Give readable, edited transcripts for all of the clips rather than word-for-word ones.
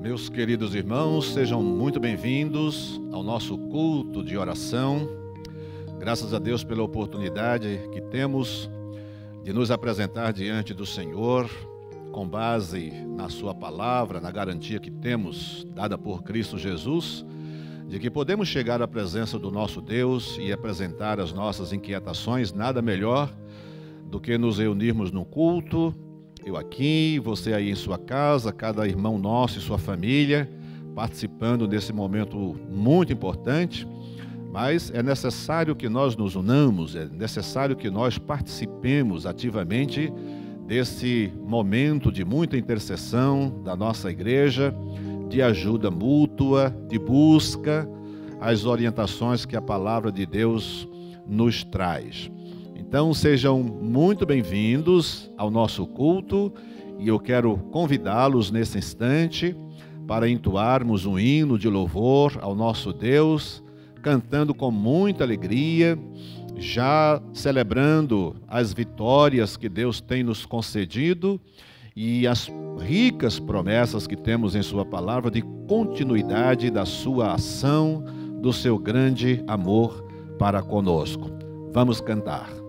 Meus queridos irmãos, sejam muito bem-vindos ao nosso culto de oração. Graças a Deus pela oportunidade que temos de nos apresentar diante do Senhor, com base na sua palavra, na garantia que temos, dada por Cristo Jesus, de que podemos chegar à presença do nosso Deus e apresentar as nossas inquietações. Nada melhor do que nos reunirmos no culto, eu aqui, você aí em sua casa, cada irmão nosso e sua família, participando desse momento muito importante. Mas é necessário que nós nos unamos, é necessário que nós participemos ativamente desse momento de muita intercessão da nossa igreja, de ajuda mútua, de busca às orientações que a palavra de Deus nos traz. Então sejam muito bem-vindos ao nosso culto e eu quero convidá-los nesse instante para entoarmos um hino de louvor ao nosso Deus, cantando com muita alegria, já celebrando as vitórias que Deus tem nos concedido e as ricas promessas que temos em sua palavra de continuidade da sua ação, do seu grande amor para conosco. Vamos cantar.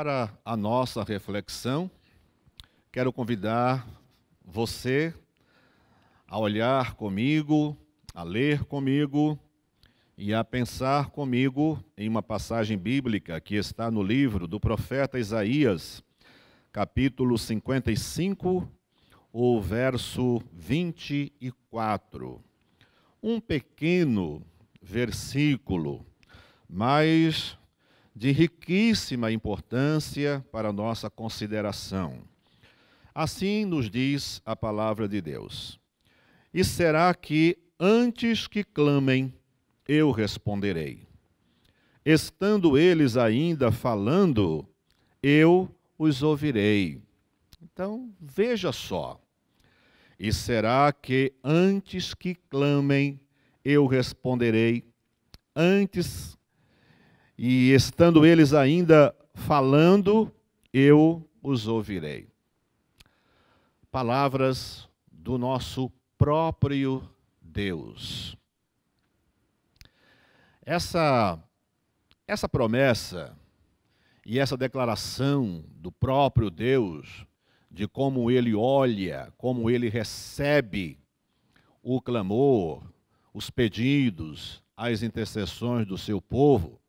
Para a nossa reflexão, quero convidar você a olhar comigo, a ler comigo e a pensar comigo em uma passagem bíblica que está no livro do profeta Isaías, capítulo 55, o verso 24. Um pequeno versículo, mas de riquíssima importância para a nossa consideração. Assim nos diz a palavra de Deus. E será que antes que clamem, eu responderei. Estando eles ainda falando, eu os ouvirei. Então, veja só. E será que antes que clamem, eu responderei. Antes E estando eles ainda falando, eu os ouvirei. Palavras do nosso próprio Deus. Essa promessa e essa declaração do próprio Deus, de como Ele olha, como Ele recebe o clamor, os pedidos, as intercessões do seu povo,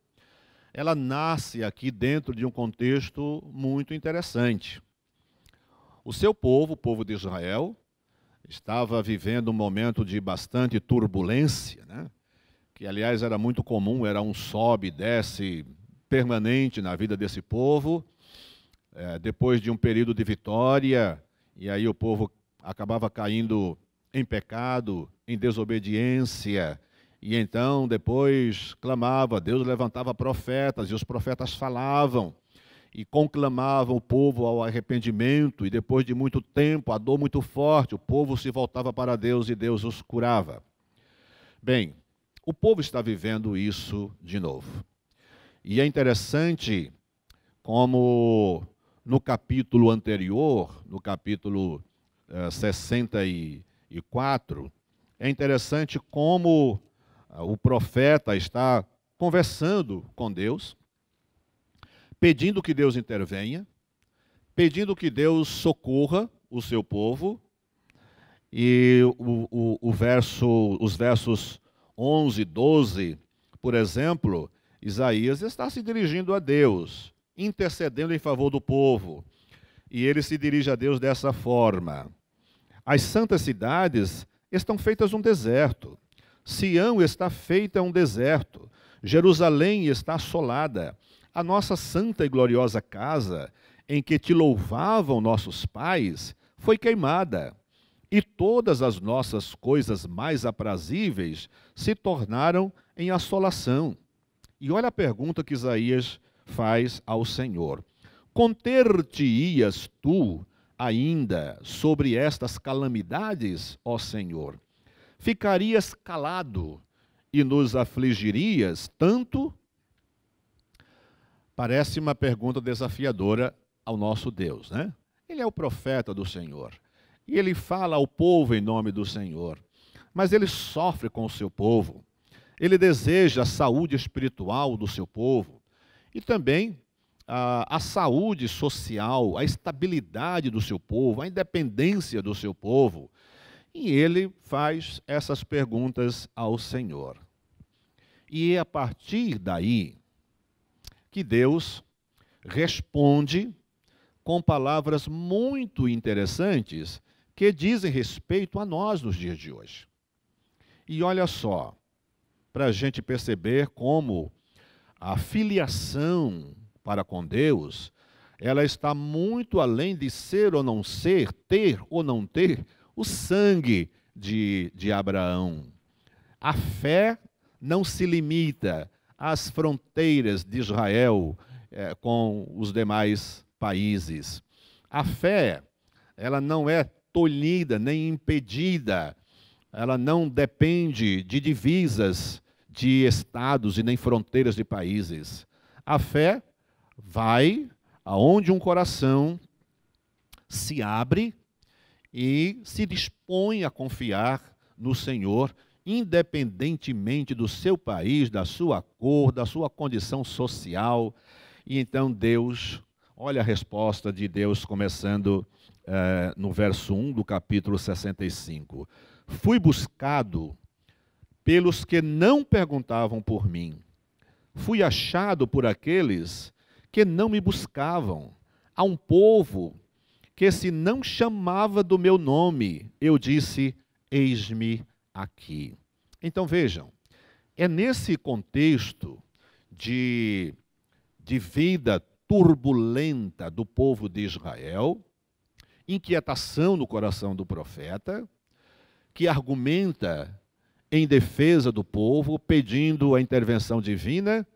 ela nasce aqui dentro de um contexto muito interessante. O seu povo, o povo de Israel, estava vivendo um momento de bastante turbulência, né? Que, aliás, era muito comum, era um sobe e desce permanente na vida desse povo. Depois de um período de vitória, e aí o povo acabava caindo em pecado, em desobediência, e então depois clamava, Deus levantava profetas, e os profetas falavam, e conclamavam o povo ao arrependimento, e depois de muito tempo, a dor muito forte, o povo se voltava para Deus e Deus os curava. Bem, o povo está vivendo isso de novo. E é interessante como no capítulo anterior, no capítulo 64, é interessante como o profeta está conversando com Deus, pedindo que Deus intervenha, pedindo que Deus socorra o seu povo. E os versos 11 e 12, por exemplo, Isaías está se dirigindo a Deus, intercedendo em favor do povo. E ele se dirige a Deus dessa forma: as santas cidades estão feitas um deserto, Sião está feita um deserto, Jerusalém está assolada, a nossa santa e gloriosa casa, em que te louvavam nossos pais, foi queimada, e todas as nossas coisas mais aprazíveis se tornaram em assolação. E olha a pergunta que Isaías faz ao Senhor: conter-te-ias tu ainda sobre estas calamidades, ó Senhor? Ficarias calado e nos afligirias tanto? Parece uma pergunta desafiadora ao nosso Deus, né? Ele é o profeta do Senhor, e ele fala ao povo em nome do Senhor, mas ele sofre com o seu povo. Ele deseja a saúde espiritual do seu povo e também a saúde social, a estabilidade do seu povo, a independência do seu povo. E ele faz essas perguntas ao Senhor. E é a partir daí que Deus responde com palavras muito interessantes que dizem respeito a nós nos dias de hoje. E olha só, para a gente perceber como a filiação para com Deus, ela está muito além de ser ou não ser, ter ou não ter o sangue de Abraão. A fé não se limita às fronteiras de Israel com os demais países. A fé, ela não é tolhida nem impedida, ela não depende de divisas de estados e nem fronteiras de países. A fé vai aonde um coração se abre e se dispõe a confiar no Senhor, independentemente do seu país, da sua cor, da sua condição social. E então Deus, olha a resposta de Deus começando no verso 1 do capítulo 65. Fui buscado pelos que não perguntavam por mim. Fui achado por aqueles que não me buscavam. A um povo que se não chamava do meu nome, eu disse, eis-me aqui. Então vejam, é nesse contexto de vida turbulenta do povo de Israel, inquietação no coração do profeta, que argumenta em defesa do povo, pedindo a intervenção divina,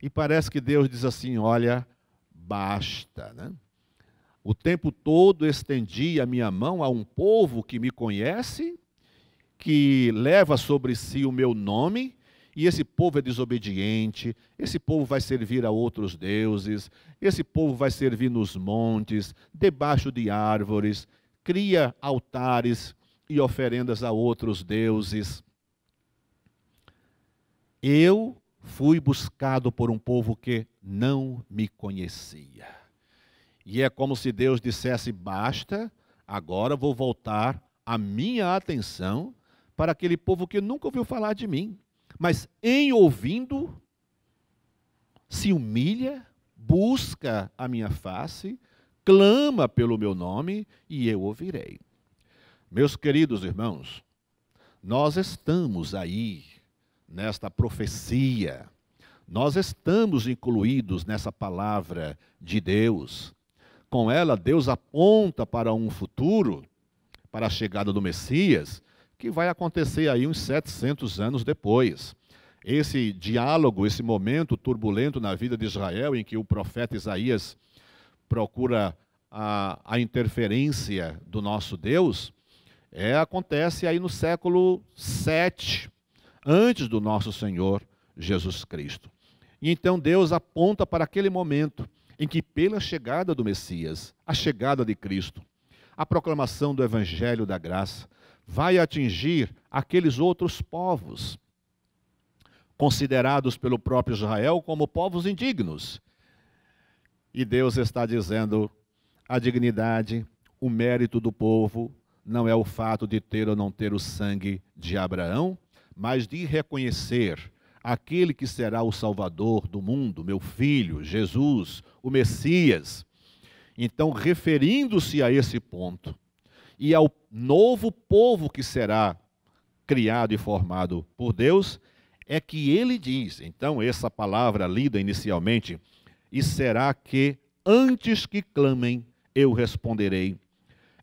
e parece que Deus diz assim, olha, basta, né? O tempo todo estendi a minha mão a um povo que me conhece, que leva sobre si o meu nome, e esse povo é desobediente, esse povo vai servir a outros deuses, esse povo vai servir nos montes, debaixo de árvores, cria altares e oferendas a outros deuses. Eu fui buscado por um povo que não me conhecia. E é como se Deus dissesse: basta, agora vou voltar a minha atenção para aquele povo que nunca ouviu falar de mim, mas em ouvindo, se humilha, busca a minha face, clama pelo meu nome e eu ouvirei. Meus queridos irmãos, nós estamos aí nesta profecia, nós estamos incluídos nessa palavra de Deus. Com ela, Deus aponta para um futuro, para a chegada do Messias, que vai acontecer aí uns 700 anos depois. Esse diálogo, esse momento turbulento na vida de Israel, em que o profeta Isaías procura a interferência do nosso Deus, acontece aí no século 7, antes do nosso Senhor Jesus Cristo. E então Deus aponta para aquele momento em que, pela chegada do Messias, a chegada de Cristo, a proclamação do Evangelho da Graça, vai atingir aqueles outros povos, considerados pelo próprio Israel como povos indignos. E Deus está dizendo: a dignidade, o mérito do povo não é o fato de ter ou não ter o sangue de Abraão, mas de reconhecer aquele que será o Salvador do mundo, meu filho, Jesus, o Messias. Então, referindo-se a esse ponto, e ao novo povo que será criado e formado por Deus, é que ele diz, então, essa palavra lida inicialmente: e será que antes que clamem, eu responderei.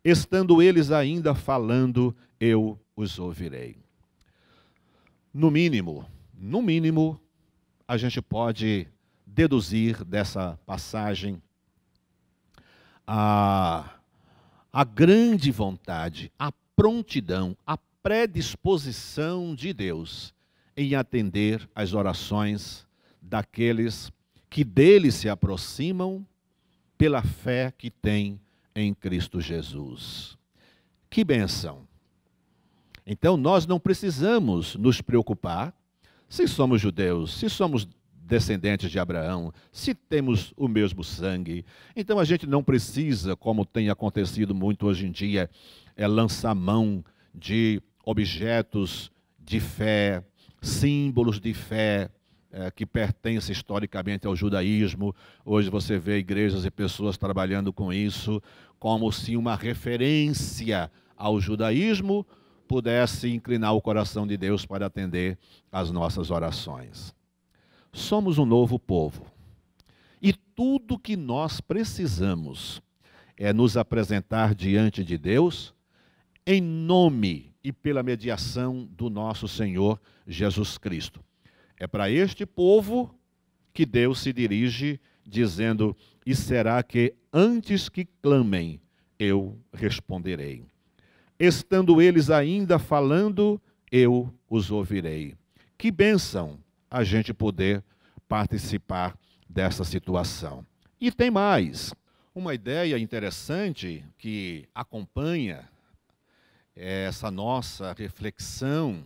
Estando eles ainda falando, eu os ouvirei. No mínimo, a gente pode deduzir dessa passagem a grande vontade, a prontidão, a predisposição de Deus em atender às orações daqueles que dele se aproximam pela fé que têm em Cristo Jesus. Que bênção! Então nós não precisamos nos preocupar se somos judeus, se somos descendentes de Abraão, se temos o mesmo sangue. Então a gente não precisa, como tem acontecido muito hoje em dia, lançar mão de objetos de fé, símbolos de fé, que pertencem historicamente ao judaísmo. Hoje você vê igrejas e pessoas trabalhando com isso, como se uma referência ao judaísmo pudesse inclinar o coração de Deus para atender às nossas orações. Somos um novo povo. E tudo que nós precisamos é nos apresentar diante de Deus em nome e pela mediação do nosso Senhor Jesus Cristo. É para este povo que Deus se dirige, dizendo: e será que antes que clamem, eu responderei. Estando eles ainda falando, eu os ouvirei. Que bênção a gente poder participar dessa situação. E tem mais. Uma ideia interessante que acompanha essa nossa reflexão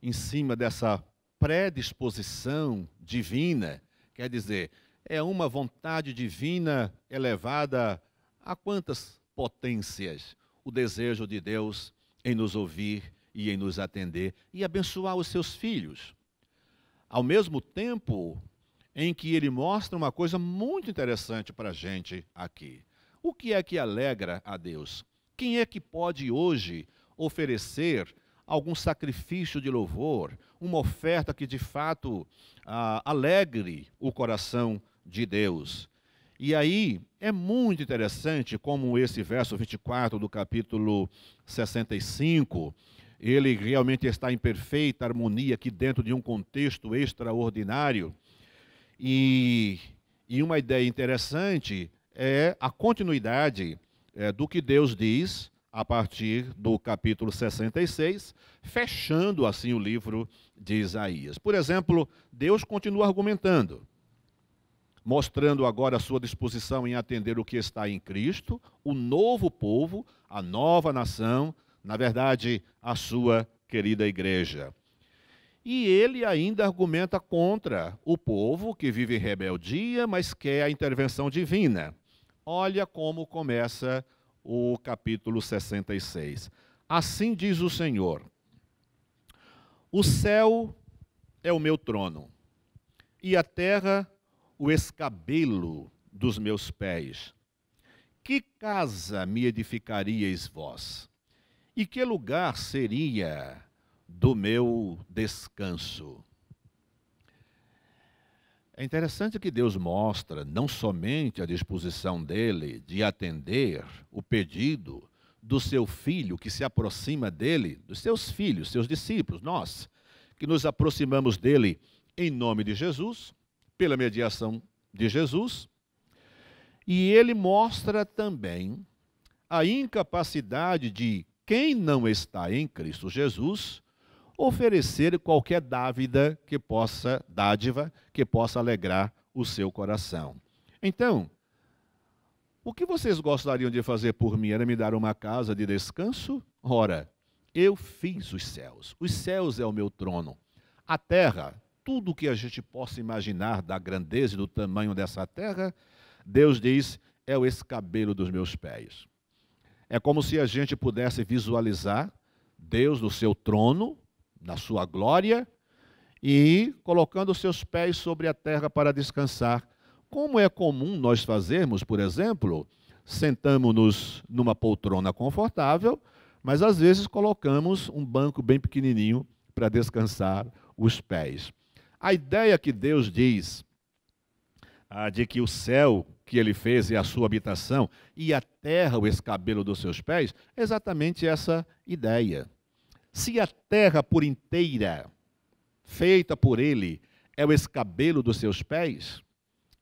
em cima dessa predisposição divina, quer dizer, é uma vontade divina elevada a quantas potências? O desejo de Deus em nos ouvir e em nos atender e abençoar os seus filhos. Ao mesmo tempo em que ele mostra uma coisa muito interessante para a gente aqui. O que é que alegra a Deus? Quem é que pode hoje oferecer algum sacrifício de louvor, uma oferta que de fato alegre o coração de Deus? E aí é muito interessante como esse verso 24 do capítulo 65, ele realmente está em perfeita harmonia aqui dentro de um contexto extraordinário. E uma ideia interessante é a continuidade do que Deus diz a partir do capítulo 66, fechando assim o livro de Isaías. Por exemplo, Deus continua argumentando, mostrando agora a sua disposição em atender o que está em Cristo, o novo povo, a nova nação, na verdade, a sua querida igreja. E ele ainda argumenta contra o povo que vive em rebeldia, mas quer a intervenção divina. Olha como começa o capítulo 66. Assim diz o Senhor: o céu é o meu trono, e a terra o escabelo dos meus pés. Que casa me edificaríeis vós? E que lugar seria do meu descanso? É interessante que Deus mostra não somente a disposição dele de atender o pedido do seu filho que se aproxima dele, dos seus filhos, seus discípulos, nós, que nos aproximamos dele em nome de Jesus, pela mediação de Jesus, e ele mostra também a incapacidade de quem não está em Cristo Jesus oferecer qualquer dádiva que possa alegrar o seu coração. Então, o que vocês gostariam de fazer por mim? Era me dar uma casa de descanso? Ora, eu fiz os céus é o meu trono, a terra, tudo o que a gente possa imaginar da grandeza e do tamanho dessa terra, Deus diz, é o escabelo dos meus pés. É como se a gente pudesse visualizar Deus no seu trono, na sua glória, e colocando os seus pés sobre a terra para descansar. Como é comum nós fazermos, por exemplo, sentamos-nos numa poltrona confortável, mas às vezes colocamos um banco bem pequenininho para descansar os pés. A ideia que Deus diz de que o céu que ele fez é a sua habitação e a terra o escabelo dos seus pés, é exatamente essa ideia. Se a terra por inteira, feita por ele, é o escabelo dos seus pés,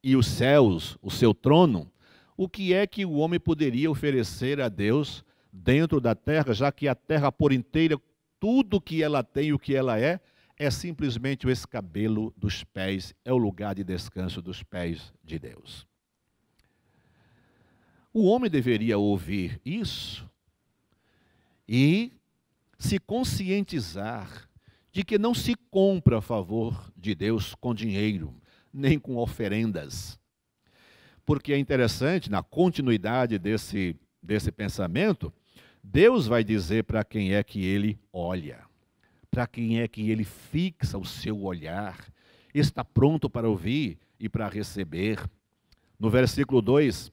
e os céus, o seu trono, o que é que o homem poderia oferecer a Deus dentro da terra, já que a terra por inteira, tudo que ela tem e o que ela é simplesmente o escabelo dos pés, é o lugar de descanso dos pés de Deus. O homem deveria ouvir isso e se conscientizar de que não se compra a favor de Deus com dinheiro, nem com oferendas. Porque é interessante, na continuidade desse pensamento, Deus vai dizer para quem é que ele olha, para quem é que ele fixa o seu olhar, está pronto para ouvir e para receber. No versículo 2,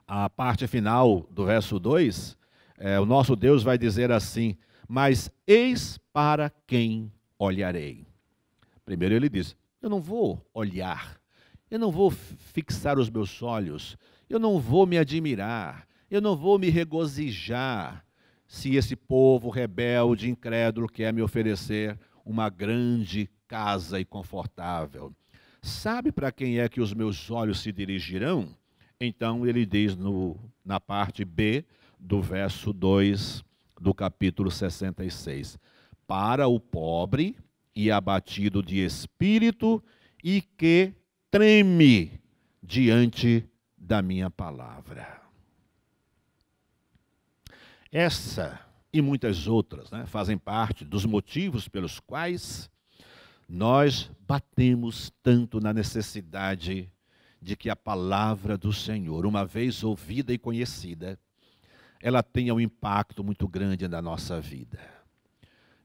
a parte final do verso 2, o nosso Deus vai dizer assim: mas eis para quem olharei. Primeiro ele diz, eu não vou olhar, eu não vou fixar os meus olhos, eu não vou me admirar, eu não vou me regozijar se esse povo rebelde, incrédulo, quer me oferecer uma grande casa e confortável. Sabe para quem é que os meus olhos se dirigirão? Então ele diz na parte B do verso 2 do capítulo 66. Para o pobre e abatido de espírito e que treme diante da minha palavra. Essa e muitas outras fazem parte dos motivos pelos quais nós batemos tanto na necessidade de que a palavra do Senhor, uma vez ouvida e conhecida, ela tenha um impacto muito grande na nossa vida.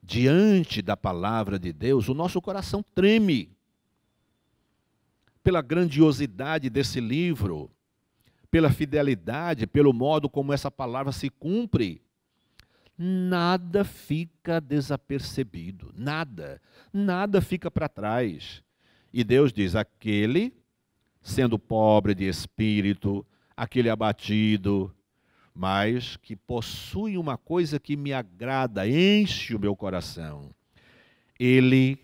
Diante da palavra de Deus, o nosso coração treme pela grandiosidade desse livro, pela fidelidade, pelo modo como essa palavra se cumpre. Nada fica desapercebido, nada fica para trás. E Deus diz, aquele, sendo pobre de espírito, aquele abatido, mas que possui uma coisa que me agrada, enche o meu coração. Ele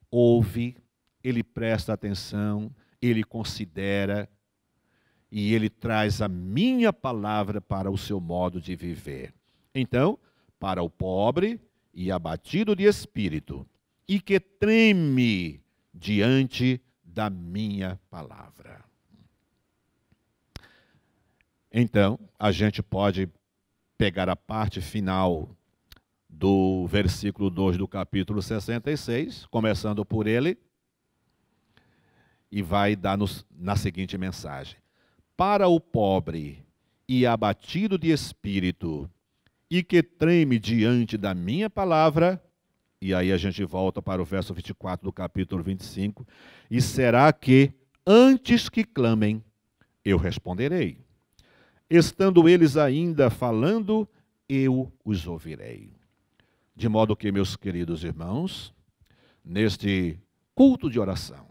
ouve, ele presta atenção, ele considera e ele traz a minha palavra para o seu modo de viver. Então, para o pobre e abatido de espírito, e que treme diante da minha palavra. Então, a gente pode pegar a parte final do versículo 2 do capítulo 66, começando por ele, e vai dar-nos na seguinte mensagem: para o pobre e abatido de espírito, e que treme diante da minha palavra. E aí a gente volta para o verso 24 do capítulo 25. E será que, antes que clamem, eu responderei. Estando eles ainda falando, eu os ouvirei. De modo que, meus queridos irmãos, neste culto de oração,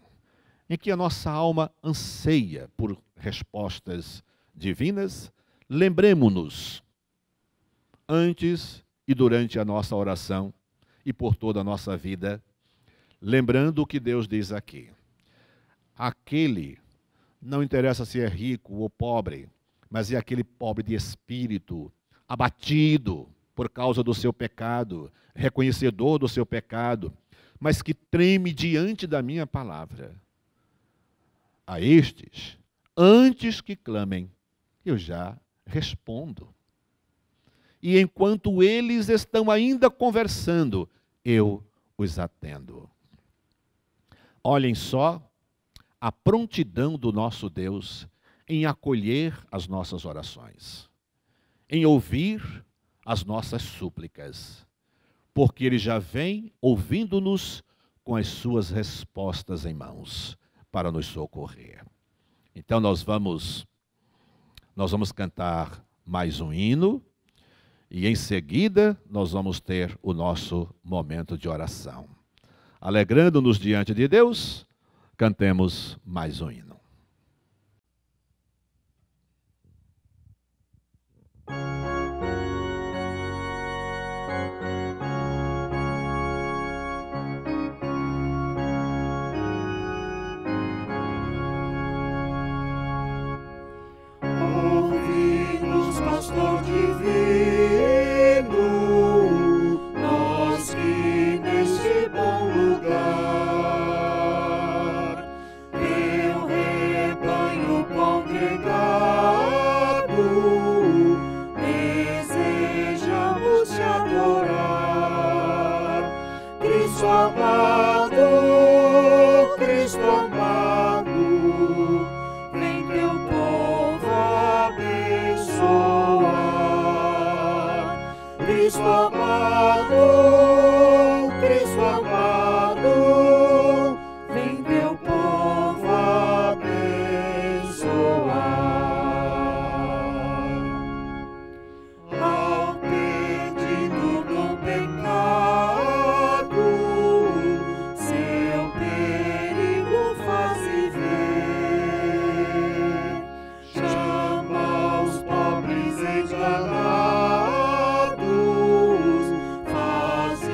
em que a nossa alma anseia por respostas divinas, lembremo-nos, antes e durante a nossa oração e por toda a nossa vida, lembrando o que Deus diz aqui. Aquele, não interessa se é rico ou pobre, mas é aquele pobre de espírito, abatido por causa do seu pecado, reconhecedor do seu pecado, mas que treme diante da minha palavra. A estes, antes que clamem, eu já respondo. E enquanto eles estão ainda conversando, eu os atendo. Olhem só a prontidão do nosso Deus em acolher as nossas orações, em ouvir as nossas súplicas, porque Ele já vem ouvindo-nos com as suas respostas em mãos para nos socorrer. Então nós vamos cantar mais um hino e em seguida nós vamos ter o nosso momento de oração. Alegrando-nos diante de Deus, cantemos mais um hino. Ouvi-nos, pastor divino, nós que neste bom lugar, teu rebanho congregado, desejamos te adorar. Cristo amado, Cristo amado, vem teu povo abençoar. Cristo amado, Cristo amado, vem teu povo abençoar. Ao perdido no pecado, seu perigo faze ver. Chama os pobres enganados, faz o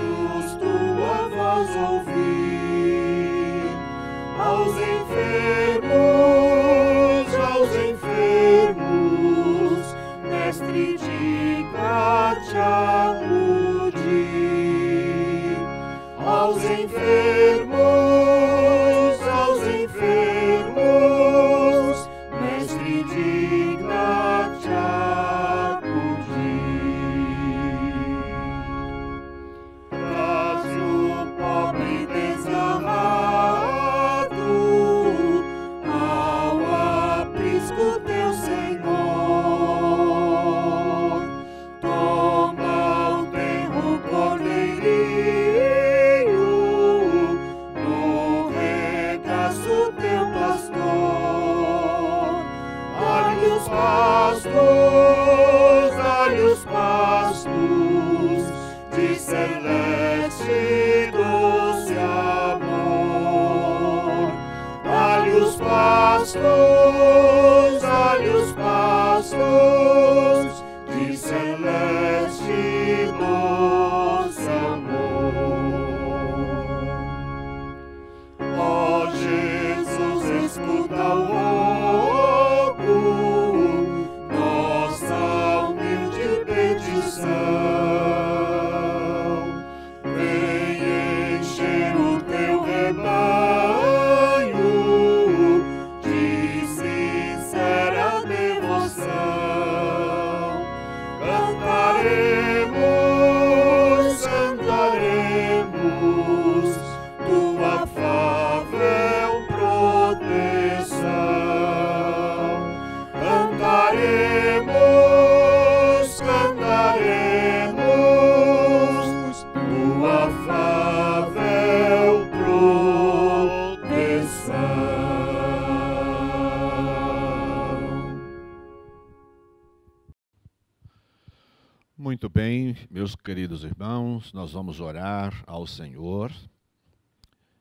meus queridos irmãos, nós vamos orar ao Senhor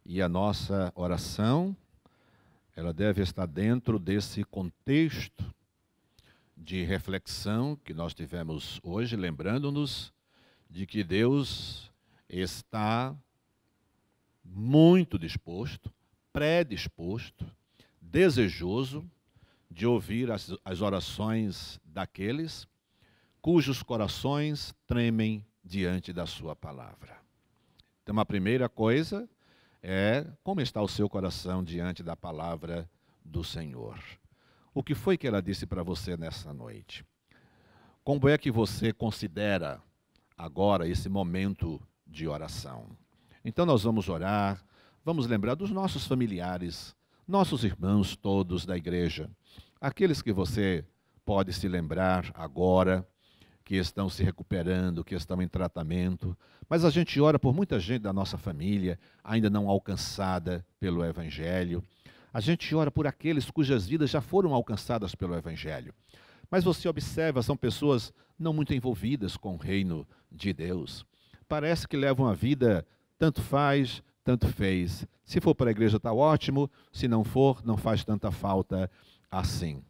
e a nossa oração, ela deve estar dentro desse contexto de reflexão que nós tivemos hoje, lembrando-nos de que Deus está muito disposto, predisposto, desejoso de ouvir as orações daqueles cujos corações tremem diante da sua palavra. Então, a primeira coisa é como está o seu coração diante da palavra do Senhor. O que foi que ela disse para você nessa noite? Como é que você considera agora esse momento de oração? Então nós vamos orar, vamos lembrar dos nossos familiares, nossos irmãos todos da igreja, aqueles que você pode se lembrar agora, que estão se recuperando, que estão em tratamento, mas a gente ora por muita gente da nossa família, ainda não alcançada pelo Evangelho. A gente ora por aqueles cujas vidas já foram alcançadas pelo Evangelho. Mas você observa, são pessoas não muito envolvidas com o reino de Deus. Parece que levam a vida, tanto faz, tanto fez. Se for para a igreja está ótimo, se não for, não faz tanta falta assim.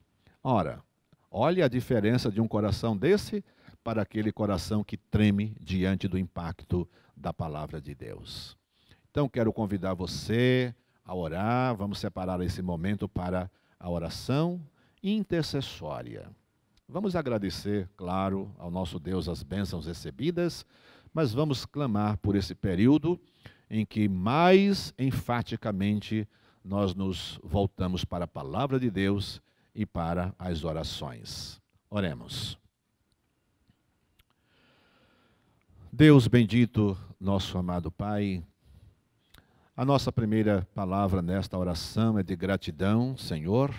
Ora, olha a diferença de um coração desse para aquele coração que treme diante do impacto da palavra de Deus. Então, quero convidar você a orar, vamos separar esse momento para a oração intercessória. Vamos agradecer, claro, ao nosso Deus as bênçãos recebidas, mas vamos clamar por esse período em que mais enfaticamente nós nos voltamos para a palavra de Deus e para as orações. Oremos. Deus bendito, nosso amado Pai, a nossa primeira palavra nesta oração é de gratidão, Senhor,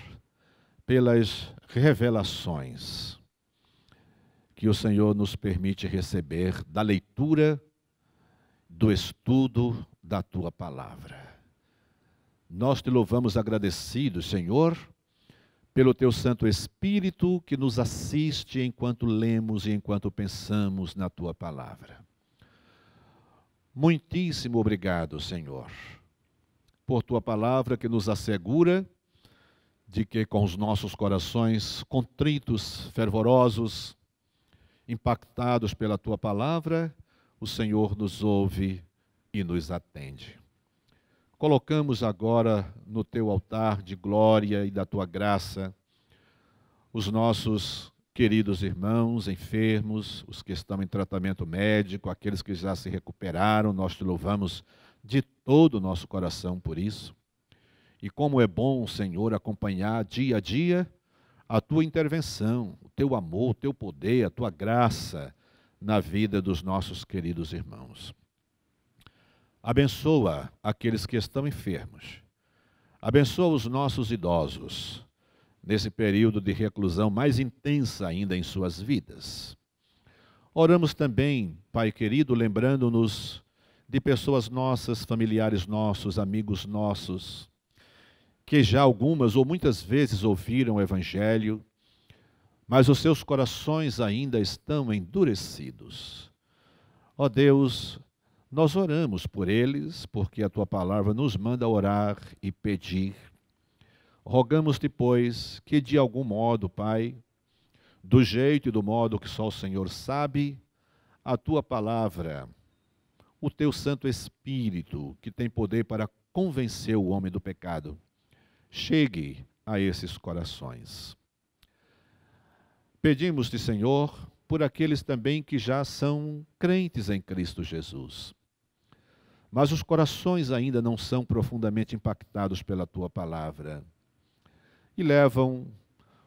pelas revelações que o Senhor nos permite receber da leitura, do estudo da Tua palavra. Nós te louvamos agradecidos, Senhor, pelo Teu Santo Espírito que nos assiste enquanto lemos e enquanto pensamos na Tua palavra. Muitíssimo obrigado, Senhor, por Tua palavra que nos assegura de que com os nossos corações contritos, fervorosos, impactados pela Tua palavra, o Senhor nos ouve e nos atende. Colocamos agora no Teu altar de glória e da Tua graça os nossos queridos irmãos enfermos, os que estão em tratamento médico, aqueles que já se recuperaram, nós Te louvamos de todo o nosso coração por isso. E como é bom, Senhor, acompanhar dia a dia a Tua intervenção, o Teu amor, o Teu poder, a Tua graça na vida dos nossos queridos irmãos. Abençoa aqueles que estão enfermos. Abençoa os nossos idosos, nesse período de reclusão mais intensa ainda em suas vidas. Oramos também, Pai querido, lembrando-nos de pessoas nossas, familiares nossos, amigos nossos, que já algumas ou muitas vezes ouviram o Evangelho, mas os seus corações ainda estão endurecidos. Ó Deus, nós oramos por eles, porque a Tua palavra nos manda orar e pedir. Rogamos-te, pois, que de algum modo, Pai, do jeito e do modo que só o Senhor sabe, a Tua palavra, o Teu Santo Espírito, que tem poder para convencer o homem do pecado, chegue a esses corações. Pedimos-te, Senhor, por aqueles também que já são crentes em Cristo Jesus, mas os corações ainda não são profundamente impactados pela Tua palavra e levam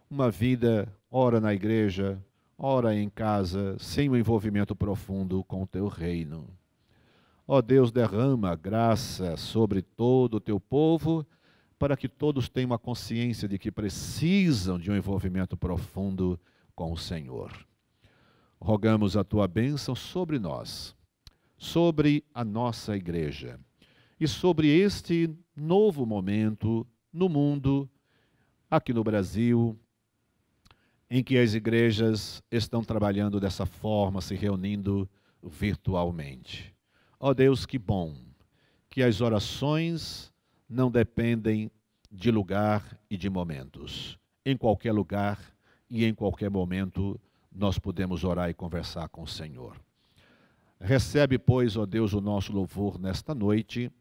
uma vida, ora na igreja, ora em casa, sem um envolvimento profundo com o Teu reino. Ó Deus, derrama graça sobre todo o Teu povo, para que todos tenham a consciência de que precisam de um envolvimento profundo com o Senhor. Rogamos a Tua bênção sobre nós, sobre a nossa igreja e sobre este novo momento no mundo, aqui no Brasil, em que as igrejas estão trabalhando dessa forma, se reunindo virtualmente. Ó Deus, que bom que as orações não dependem de lugar e de momentos. Em qualquer lugar e em qualquer momento nós podemos orar e conversar com o Senhor. Recebe, pois, ó Deus, o nosso louvor nesta noite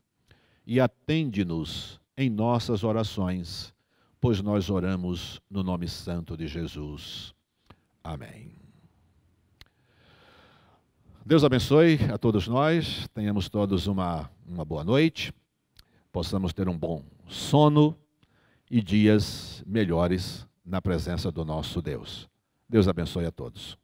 e atende-nos em nossas orações, pois nós oramos no nome santo de Jesus. Amém. Deus abençoe a todos nós, tenhamos todos uma boa noite, possamos ter um bom sono e dias melhores na presença do nosso Deus. Deus abençoe a todos.